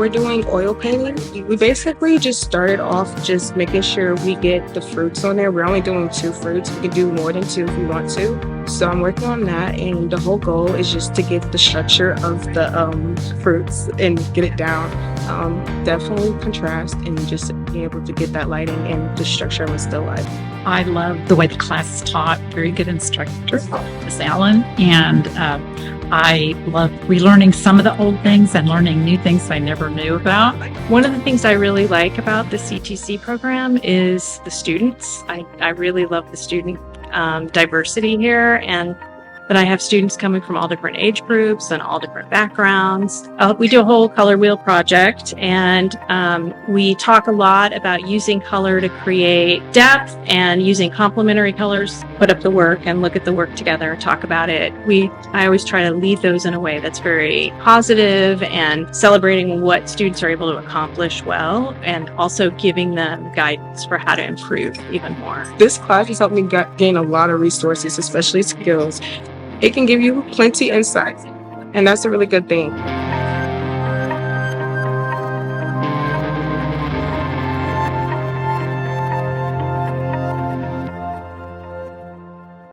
we're doing oil painting. We basically just started off just making sure we get the fruits on there. We're only doing 2 fruits. We can do more than 2 if we want to. So I'm working on that, and the whole goal is just to get the structure of the fruits and get it down. Definitely contrast and just being able to get that lighting and the structure with still life. I love the way the class is taught. Very good instructor, Miss Allen, and I love relearning some of the old things and learning new things I never knew about. One of the things I really like about the CTC program is the students. I really love the student diversity here, and that I have students coming from all different age groups and all different backgrounds. We do a whole color wheel project, and we talk a lot about using color to create depth and using complementary colors, put up the work and look at the work together, talk about it. I always try to lead those in a way that's very positive and celebrating what students are able to accomplish well, and also giving them guidance for how to improve even more. This class has helped me gain a lot of resources, especially skills. It can give you plenty insight, and that's a really good thing.